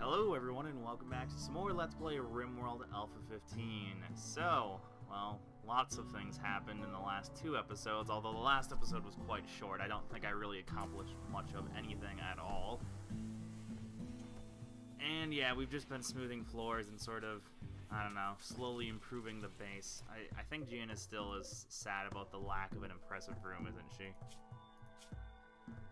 Hello everyone and welcome back to some more Let's Play Rimworld Alpha 15. So, well, lots of things happened in the last two episodes, although the last episode was quite short. I don't think I really accomplished much of anything at all. And yeah, we've just been smoothing floors and sort of, I don't know, slowly improving the base. I think Gina still is sad about the lack of an impressive room, isn't she?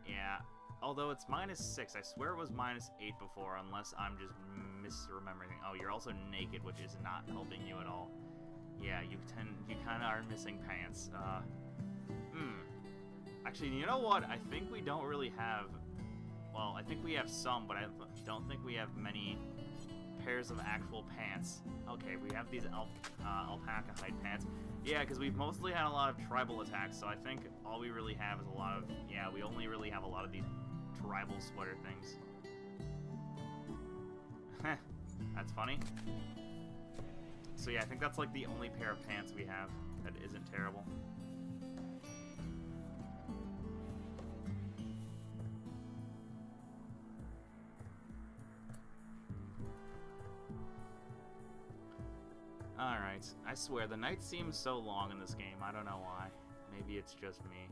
Yeah. Although it's -6, I swear it was -8 before, unless I'm just misremembering. Oh, you're also naked, which is not helping you at all. Yeah, you kind of are missing pants. Actually, you know what? I think we don't really have. Well, I think we have some, but I don't think we have many pairs of actual pants. Okay, we have these alpaca hide pants. Yeah, because we've mostly had a lot of tribal attacks, so I think all we really have is a lot of. Yeah, we only really have a lot of these tribal sweater things. That's funny. So yeah, I think that's like the only pair of pants we have that isn't terrible. Alright, I swear the night seems so long in this game, I don't know why. Maybe it's just me.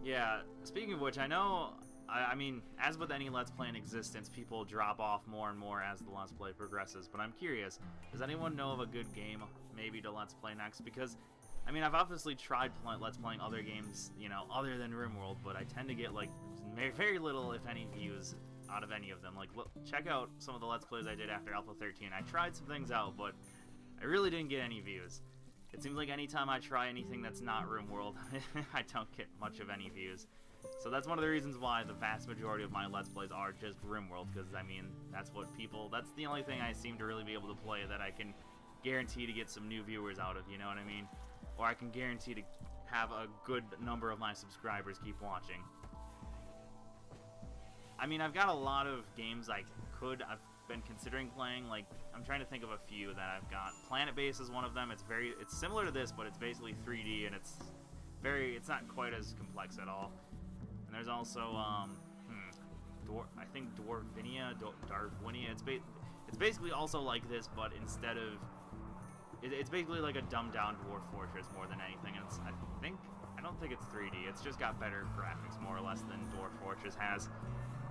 Yeah, speaking of which, I know, I mean, as with any Let's Play in existence, people drop off more and more as the Let's Play progresses, but I'm curious, does anyone know of a good game, maybe, to Let's Play next? Because, I mean, I've obviously tried Let's Playing other games, you know, other than Rimworld, but I tend to get, like, very little, if any, views out of any of them. Like, look, check out some of the Let's Plays I did after Alpha 13. I tried some things out, but I really didn't get any views. It seems like anytime I try anything that's not Rimworld, I don't get much of any views. So that's one of the reasons why the vast majority of my Let's Plays are just Rimworld, because, I mean, that's the only thing I seem to really be able to play that I can guarantee to get some new viewers out of, you know what I mean? Or I can guarantee to have a good number of my subscribers keep watching. I mean, I've got a lot of games I've been considering playing. Like, I'm trying to think of a few that I've got. Planet Base is one of them. It's similar to this, but it's basically 3D, and it's not quite as complex at all. And there's also, I think Darwinia. It's basically also like this, but instead of, it's basically like a dumbed down Dwarf Fortress more than anything. And I don't think it's 3D. It's just got better graphics more or less than Dwarf Fortress has.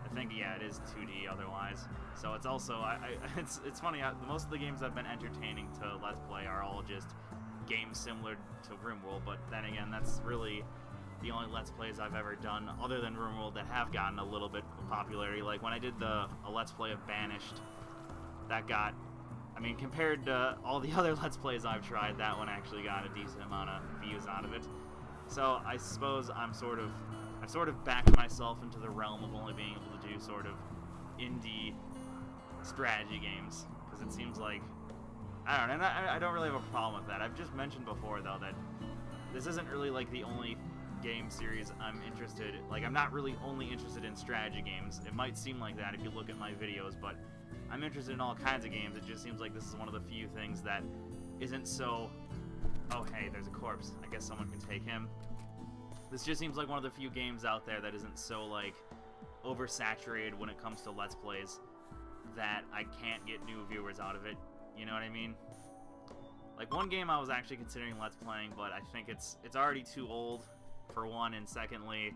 I think, yeah, it is 2D otherwise. So it's also, it's funny, most of the games I've been entertaining to Let's Play are all just games similar to Rimworld, but then again, that's really the only Let's Plays I've ever done, other than Rimworld, that have gotten a little bit of popularity. Like, when I did a Let's Play of Banished, that got, I mean, compared to all the other Let's Plays I've tried, that one actually got a decent amount of views out of it. So I suppose I've sort of backed myself into the realm of only being able to do sort of indie strategy games, because it seems like, I don't know, and I don't really have a problem with that. I've just mentioned before, though, that this isn't really like the only game series I'm interested in. Like, I'm not really only interested in strategy games. It might seem like that if you look at my videos, but I'm interested in all kinds of games. It just seems like this is one of the few things that isn't so... Oh, hey, there's a corpse. I guess someone can take him. This just seems like one of the few games out there that isn't so, like, oversaturated when it comes to Let's Plays that I can't get new viewers out of it. You know what I mean? Like, one game I was actually considering Let's Playing, but I think it's already too old, for one, and secondly,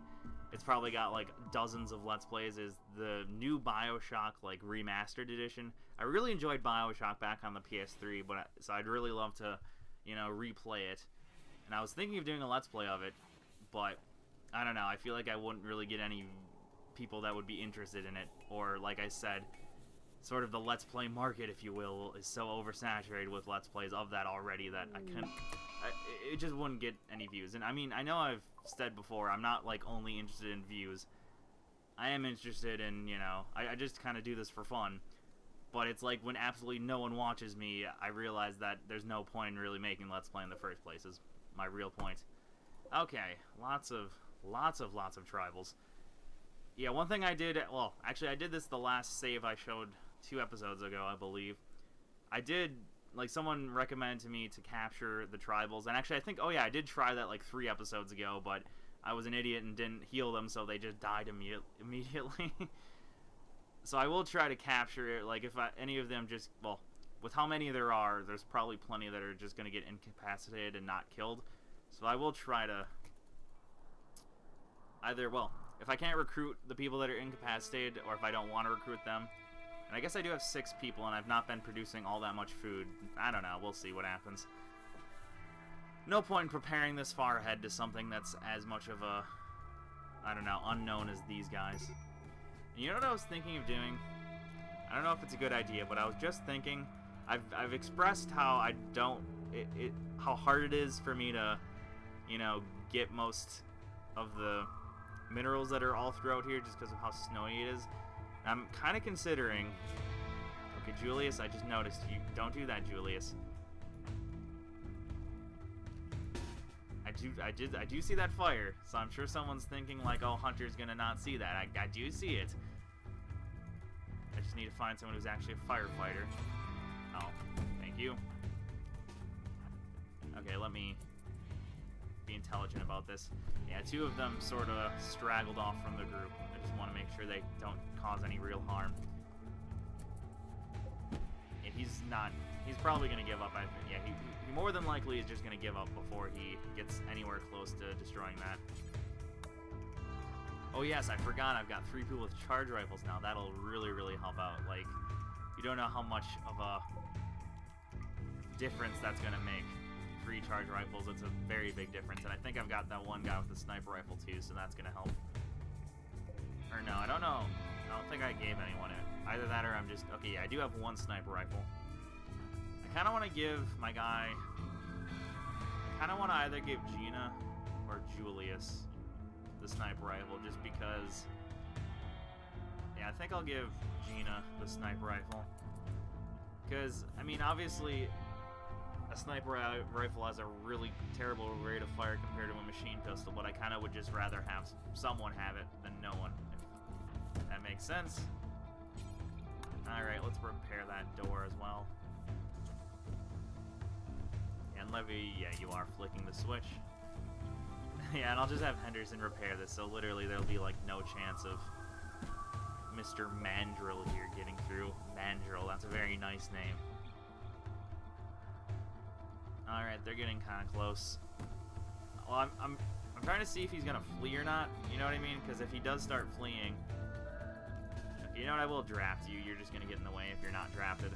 it's probably got, like, dozens of Let's Plays, is the new BioShock, like, remastered edition. I really enjoyed BioShock back on the PS3, so I'd really love to, you know, replay it. And I was thinking of doing a Let's Play of it, but I don't know, I feel like I wouldn't really get any people that would be interested in it, or, like I said, sort of the Let's Play market, if you will, is so oversaturated with Let's Plays of that already that it just wouldn't get any views. And I mean, I know I've said before, I'm not, like, only interested in views. I am interested in, you know, I just kind of do this for fun, but it's like when absolutely no one watches me, I realize that there's no point in really making Let's Play in the first place, is my real point. Okay, lots of tribals. Yeah, one thing I did, well, actually I did this the last save I showed 2 episodes ago, I believe. I did like someone recommended to me to capture the tribals, and actually I think, oh yeah, I did try that like 3 episodes ago, but I was an idiot and didn't heal them, so they just died immediately. So I will try to capture it, like if any of them just, well, with how many there are, there's probably plenty that are just going to get incapacitated and not killed. So I will try to either, well, if I can't recruit the people that are incapacitated, or if I don't want to recruit them, and I guess I do have 6 people, and I've not been producing all that much food. I don't know. We'll see what happens. No point in preparing this far ahead to something that's as much of a, I don't know, unknown as these guys. And you know what I was thinking of doing? I don't know if it's a good idea, but I was just thinking, I've expressed how I don't, how hard it is for me to, you know, get most of the minerals that are all throughout here just because of how snowy it is. I'm kind of considering... Okay, Julius, I just noticed you. Don't do that, Julius. I do see that fire, so I'm sure someone's thinking like, oh, Hunter's gonna not see that. I do see it. I just need to find someone who's actually a firefighter. Oh, thank you. Okay, let me be intelligent about this. Yeah, 2 of them sort of straggled off from the group. I just want to make sure they don't cause any real harm. Yeah, he's probably going to give up. Yeah, he more than likely is just going to give up before he gets anywhere close to destroying that. Oh yes, I forgot I've got 3 people with charge rifles now. That'll really, really help out. Like, you don't know how much of a difference that's going to make. 3 charge rifles, it's a very big difference. And I think I've got that one guy with the sniper rifle too, so that's going to help. Or no, I don't know. I don't think I gave anyone it. Either that or I'm just... Okay, yeah, I do have 1 sniper rifle. I kind of want to give my guy... I kind of want to either give Gina or Julius the sniper rifle, just because... Yeah, I think I'll give Gina the sniper rifle. Because, I mean, obviously, a sniper rifle has a really terrible rate of fire compared to a machine pistol, but I kind of would just rather have someone have it than no one, if that makes sense. Alright, let's repair that door as well. And Levy, yeah, you are flicking the switch. Yeah, and I'll just have Henderson repair this, so literally there'll be like no chance of Mr. Mandrill here getting through. Mandrill, that's a very nice name. Alright, they're getting kind of close. Well, I'm trying to see if he's gonna flee or not, you know what I mean? Because if he does start fleeing... Okay, you know what, I will draft you. You're just gonna get in the way if you're not drafted.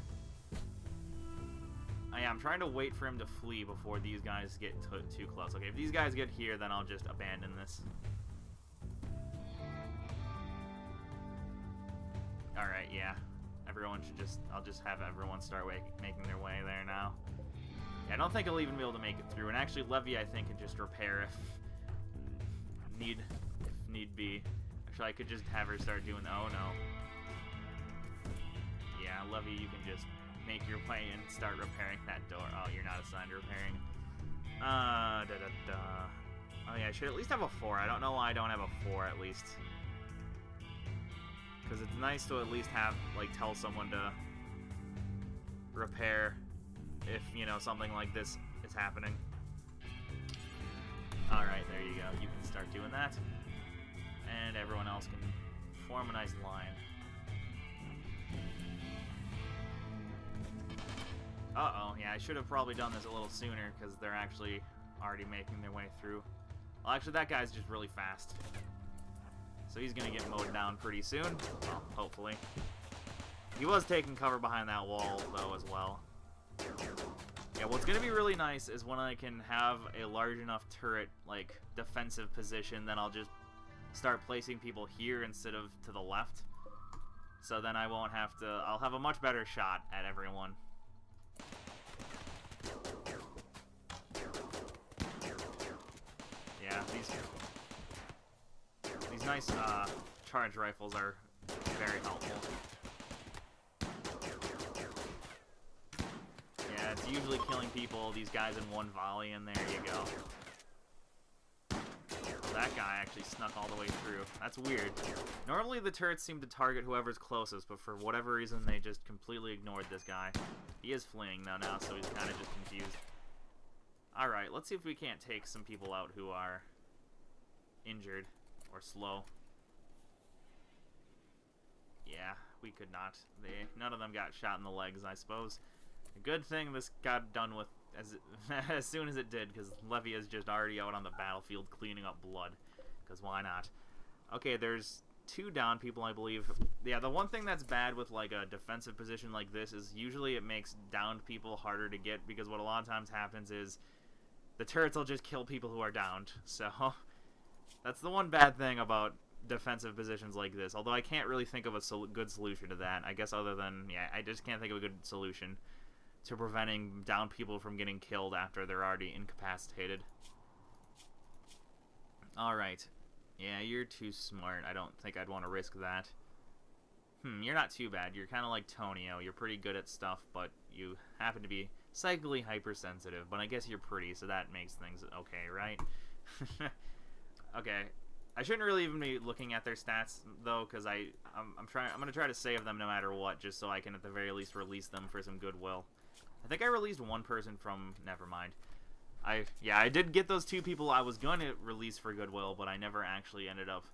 Yeah, I'm trying to wait for him to flee before these guys get too close. Okay, if these guys get here, then I'll just abandon this. Alright, yeah. Everyone should just... I'll just have everyone start making their way there now. Yeah, I don't think I'll even be able to make it through. And actually, Levy, I think, can just repair if need be. Actually, I could just have her start doing... Oh, no. Yeah, Levy, you can just make your way and start repairing that door. Oh, you're not assigned to repairing. Oh, yeah, I should at least have a 4. I don't know why I don't have a 4, at least. Because it's nice to at least have, like, tell someone to repair if, you know, something like this is happening. Alright, there you go. You can start doing that. And everyone else can form a nice line. Uh-oh, yeah, I should have probably done this a little sooner, because they're actually already making their way through. Well, actually, that guy's just really fast. So he's going to get mowed down pretty soon. Well, hopefully. He was taking cover behind that wall, though, as well. Yeah, what's going to be really nice is when I can have a large enough turret, like, defensive position, then I'll just start placing people here instead of to the left. So then I won't have to... I'll have a much better shot at everyone. Yeah, these nice charge rifles are very helpful. Yeah, it's usually killing these guys in one volley, and there you go. That guy actually snuck all the way through. That's weird. Normally the turrets seem to target whoever's closest, but for whatever reason they just completely ignored this guy. He is fleeing though now, so he's kind of just confused. Alright, let's see if we can't take some people out who are injured or slow. Yeah, we could not. None of them got shot in the legs, I suppose. A good thing this got done with as soon as it did, because Levy is just already out on the battlefield cleaning up blood. Because why not? Okay, there's 2 down people, I believe. Yeah, the one thing that's bad with like a defensive position like this is usually it makes downed people harder to get, because what a lot of times happens is the turrets will just kill people who are downed. So that's the one bad thing about defensive positions like this. Although I can't really think of a good solution to that. I guess other than, yeah, I just can't think of a good solution to preventing down people from getting killed after they're already incapacitated. Alright. Yeah, you're too smart. I don't think I'd want to risk that. You're not too bad. You're kind of like Tonio. You're pretty good at stuff, but you happen to be psychically hypersensitive. But I guess you're pretty, so that makes things okay, right? Okay. I shouldn't really even be looking at their stats, though, because I'm going to try to save them no matter what, just so I can at the very least release them for some goodwill. I think I released one person from... Never mind. Yeah, I did get those 2 people I was going to release for goodwill, but I never actually ended up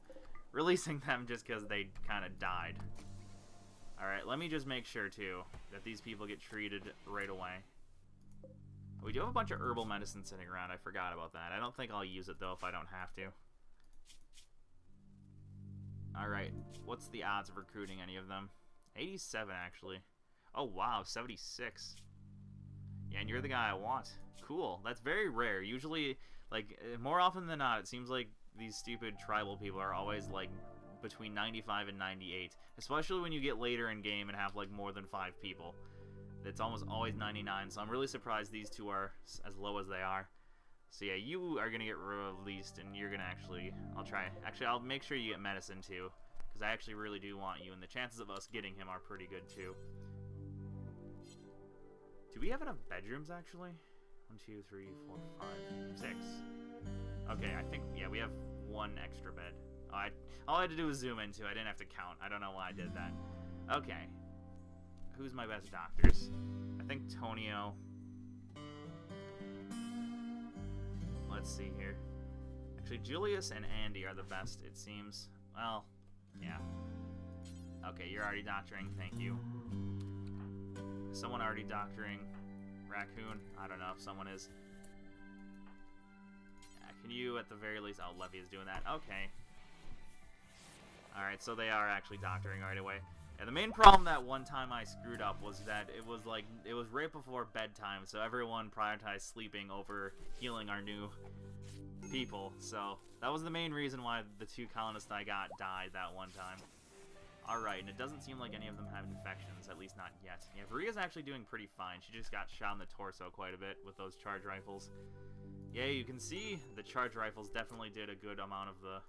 releasing them just because they kind of died. Alright, let me just make sure, too, that these people get treated right away. We do have a bunch of herbal medicine sitting around. I forgot about that. I don't think I'll use it, though, if I don't have to. Alright, what's the odds of recruiting any of them? 87, actually. Oh, wow, 76. Yeah, and you're the guy I want. Cool. That's very rare. Usually, like, more often than not, it seems like these stupid tribal people are always, like, between 95 and 98. Especially when you get later in game and have, like, more than 5 people. It's almost always 99, so I'm really surprised these 2 are as low as they are. So yeah, you are going to get released, and you're going to actually... I'll make sure you get medicine, too. Because I actually really do want you, and the chances of us getting him are pretty good, too. Do we have enough bedrooms, actually? 1, 2, 3, 4, 5, 6. Okay, I think, yeah, we have 1 extra bed. All I had to do was zoom into. I didn't have to count. I don't know why I did that. Okay. Who's my best doctors? I think Tonio. Let's see here. Actually, Julius and Andy are the best, it seems. Well, yeah. Okay, you're already doctoring. Thank you. Is someone already doctoring Raccoon? I don't know if someone is. Can you, at the very least... Oh, Levy is doing that. Okay. Alright, so they are actually doctoring right away. And the main problem that one time I screwed up was that it was right before bedtime, so everyone prioritized sleeping over healing our new people. So that was the main reason why the 2 colonists I got died that one time. Alright, and it doesn't seem like any of them have infections, at least not yet. Yeah, Varia's actually doing pretty fine. She just got shot in the torso quite a bit with those charge rifles. Yeah, you can see the charge rifles definitely did a good amount of the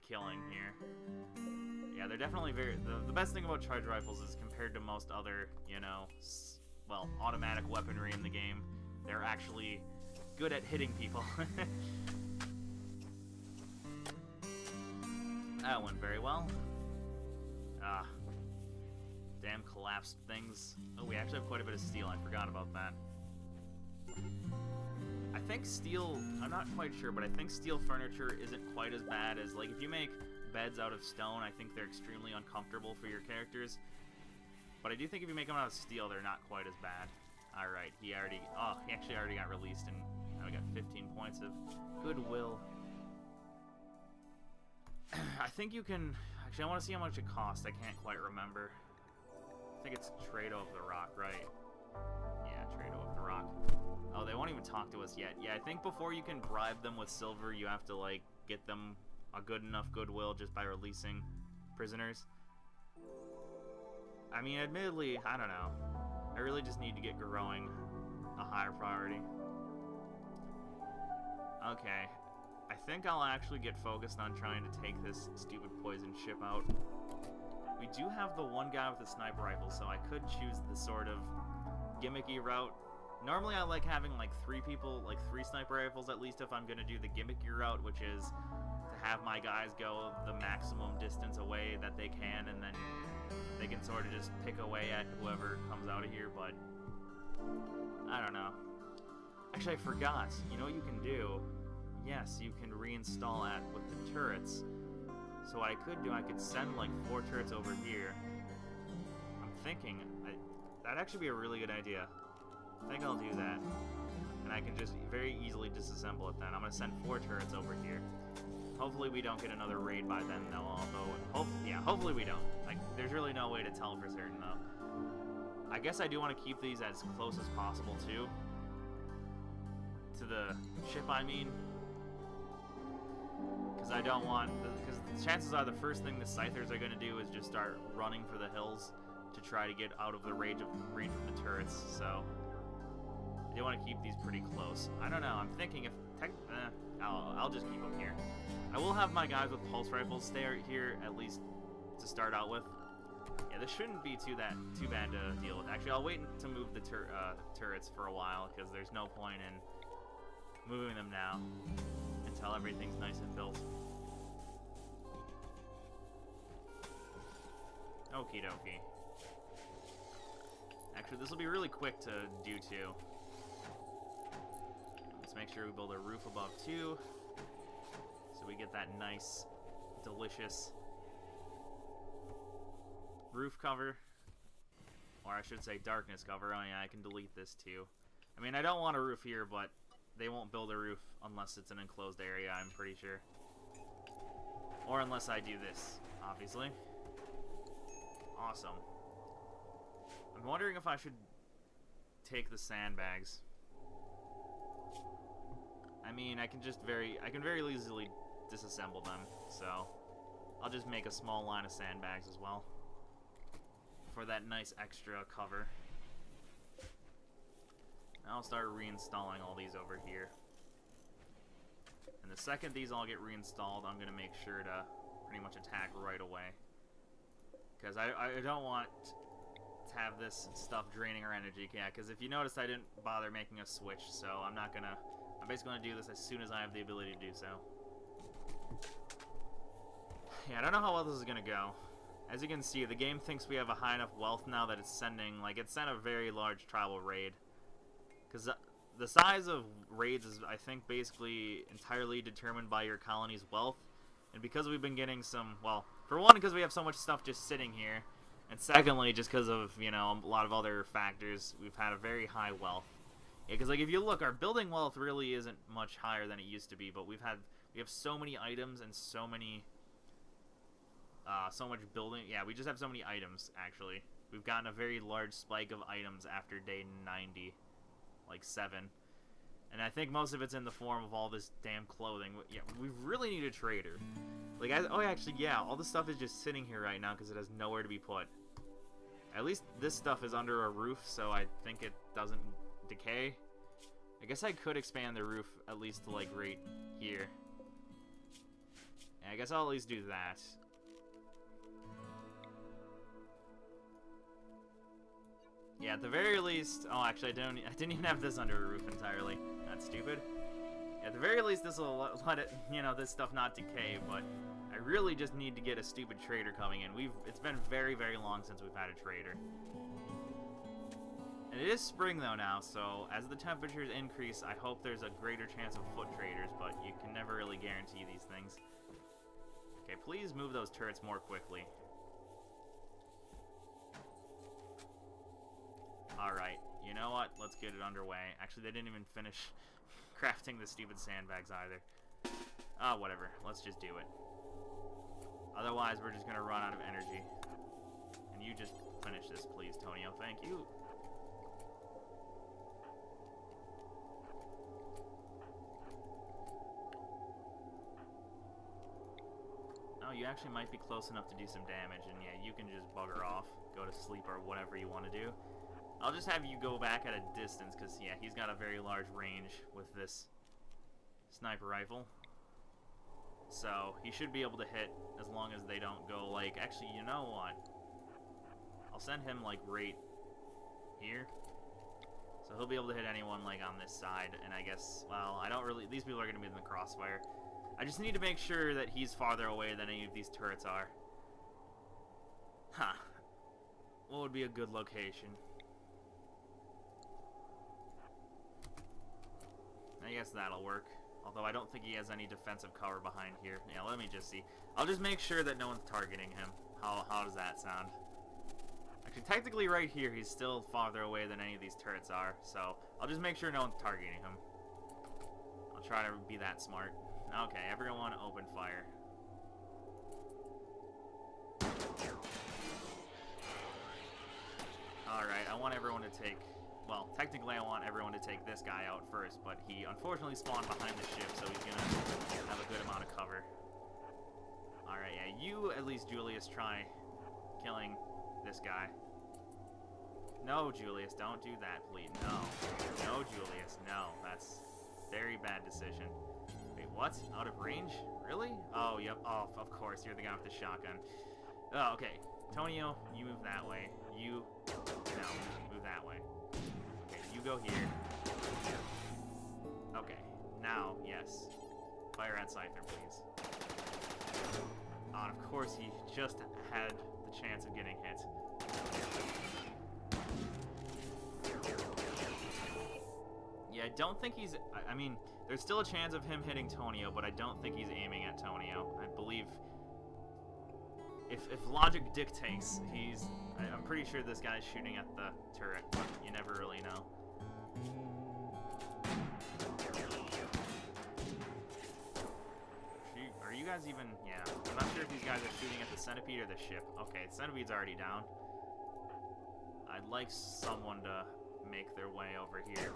killing here. Yeah, they're definitely very... The best thing about charge rifles is compared to most other, you know, well, automatic weaponry in the game, they're actually good at hitting people. That went very well. Ah. Damn collapsed things. Oh, we actually have quite a bit of steel. I forgot about that. I think steel... I'm not quite sure, but I think steel furniture isn't quite as bad as... Like, if you make beds out of stone, I think they're extremely uncomfortable for your characters. But I do think if you make them out of steel, they're not quite as bad. Alright, he actually already got released, and now we got 15 points of goodwill. I think you can... Actually, I want to see how much it costs. I can't quite remember. I think it's Trado of the Rock, right? Yeah, Trado of the Rock. Oh, they won't even talk to us yet. Yeah, I think before you can bribe them with silver, you have to, like, get them a good enough goodwill just by releasing prisoners. I mean, admittedly, I don't know. I really just need to get growing a higher priority. Okay. I think I'll actually get focused on trying to take this stupid poison ship out. We do have the one guy with the sniper rifle, so I could choose the sort of gimmicky route Normally I like having like 3 people, like 3 sniper rifles at least if I'm gonna do the gimmicky route, which is to have my guys go the maximum distance away that they can, and then they can sort of just pick away at whoever comes out of here, but I don't know. Actually, I forgot. You know what you can do? Yes, you can reinstall at with the turrets. So what I could send like 4 turrets over here. I'm thinking, that'd actually be a really good idea. I think I'll do that. And I can just very easily disassemble it then. I'm going to send 4 turrets over here. Hopefully we don't get another raid by then, though, although, hopefully we don't. Like, there's really no way to tell for certain, though. I guess I do want to keep these as close as possible, too. To the ship, I mean. Because I don't want, because the chances are the first thing the Scythers are going to do is just start running for the hills to try to get out of the range of the turrets, so I do want to keep these pretty close. I don't know, I'm thinking if, I'll just keep them here. I will have my guys with pulse rifles stay here, at least to start out with. Yeah, this shouldn't be too bad to deal with. Actually, I'll wait to move the turrets for a while, because there's no point in moving them now until everything's nice and built. Okie dokie. Actually, this will be really quick to do too. Let's make sure we build a roof above too, so we get that nice, delicious roof cover. Or I should say darkness cover. Oh yeah, I can delete this too. I mean, I don't want a roof here, but they won't build a roof unless it's an enclosed area, I'm pretty sure. Or unless I do this, obviously. Awesome. I'm wondering if I should take the sandbags. I mean, I can very easily disassemble them, so I'll just make a small line of sandbags as well for that nice extra cover. Now I'll start reinstalling all these over here. And the second these all get reinstalled, I'm going to make sure to pretty much attack right away. Because I don't want to have this stuff draining our energy. Yeah, because if you noticed, I didn't bother making a switch, so I'm basically going to do this as soon as I have the ability to do so. Yeah, I don't know how well this is going to go. As you can see, the game thinks we have a high enough wealth now that it's sent a very large tribal raid. Because the size of raids is, I think, basically entirely determined by your colony's wealth. And because we've been getting some, well, for one, because we have so much stuff just sitting here. And secondly, just because of, you know, a lot of other factors, we've had a very high wealth. Yeah, because, like, if you look, our building wealth really isn't much higher than it used to be. But we have so many items and so many, so much building. Yeah, we just have so many items, actually. We've gotten a very large spike of items after day 90. Like 7, and I think most of it's in the form of all this damn clothing. Yeah, we really need a trader. Like, actually, yeah, all this stuff is just sitting here right now because it has nowhere to be put. At least this stuff is under a roof, so I think it doesn't decay. I guess I could expand the roof at least to, like, right here. Yeah, I guess I'll at least do that. Yeah, at the very least... Oh, actually, I didn't even have this under a roof entirely. That's stupid. Yeah, at the very least, this will let it, you know, this stuff not decay, but I really just need to get a stupid trader coming in. It's been very, very long since we've had a trader. And it is spring, though, now, so as the temperatures increase, I hope there's a greater chance of foot traders, but you can never really guarantee these things. Okay, please move those turrets more quickly. Alright, you know what? Let's get it underway. Actually, they didn't even finish crafting the stupid sandbags either. Ah, whatever. Let's just do it. Otherwise, we're just gonna run out of energy. And you just finish this, please, Tonio. Thank you. Oh, you actually might be close enough to do some damage, and yeah, you can just bugger off, go to sleep, or whatever you want to do. I'll just have you go back at a distance, because, yeah, he's got a very large range with this sniper rifle. So, he should be able to hit as long as they don't go, like, actually, you know what? I'll send him, like, right here. So he'll be able to hit anyone, like, on this side. And I guess, well, I don't really... These people are going to be in the crossfire. I just need to make sure that he's farther away than any of these turrets are. Huh. What would be a good location? I guess that'll work. Although I don't think he has any defensive cover behind here. Yeah, let me just see. I'll just make sure that no one's targeting him. How does that sound? Actually, technically right here, he's still farther away than any of these turrets are. So, I'll just make sure no one's targeting him. I'll try to be that smart. Okay, everyone open fire. Alright, I want everyone to take... Well, technically I want everyone to take this guy out first, but he unfortunately spawned behind the ship, so he's gonna have a good amount of cover. Alright, yeah, you, at least, Julius, try killing this guy. No, Julius, don't do that, please. No. No, Julius, no. That's a very bad decision. Wait, what? Out of range? Really? Oh, yep. Oh, of course, you're the guy with the shotgun. Oh, okay. Tonio, you move that way. You... No, move that way. Okay, you go here. Okay, now, yes. Fire at Scyther, please. Oh, and of course, he just had the chance of getting hit. Yeah, I don't think he's... I mean, there's still a chance of him hitting Tonio, but I don't think he's aiming at Tonio. I believe... If logic dictates, he's... I'm pretty sure this guy's shooting at the turret, but you never really know. Are you guys even... Yeah, I'm not sure if these guys are shooting at the centipede or the ship. Okay, the centipede's already down. I'd like someone to make their way over here.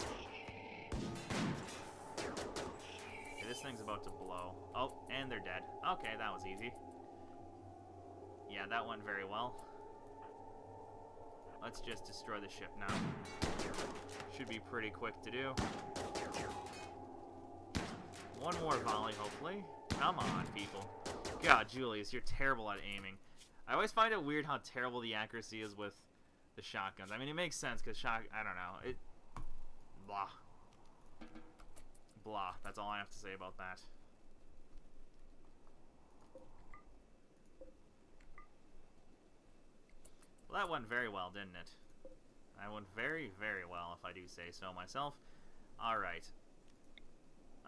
Okay, this thing's about to blow. Oh, and they're dead. Okay, that was easy. Yeah, that went very well. Let's just destroy the ship now. Should be pretty quick to do. One more volley, hopefully. Come on, people. God, Julius, you're terrible at aiming. I always find it weird how terrible the accuracy is with the shotguns. I mean, it makes sense, because I don't know. Blah. Blah. That's all I have to say about that. Well, that went very well, didn't it? That went very, very well, if I do say so myself. Alright.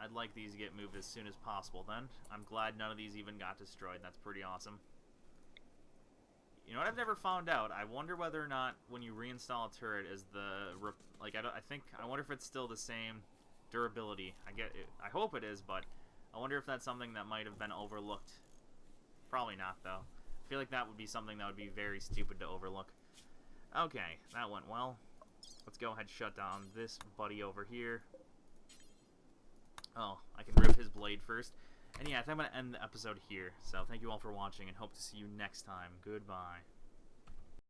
I'd like these to get moved as soon as possible, then. I'm glad none of these even got destroyed. That's pretty awesome. You know what I've never found out? I wonder whether or not when you reinstall a turret is the... I wonder if it's still the same durability. I hope it is, but I wonder if that's something that might have been overlooked. Probably not, though. I feel like that would be something that would be very stupid to overlook. Okay, that went well. Let's go ahead and shut down this buddy over here. Oh, I can rip his blade first. And yeah, I think I'm going to end the episode here. So thank you all for watching and hope to see you next time. Goodbye.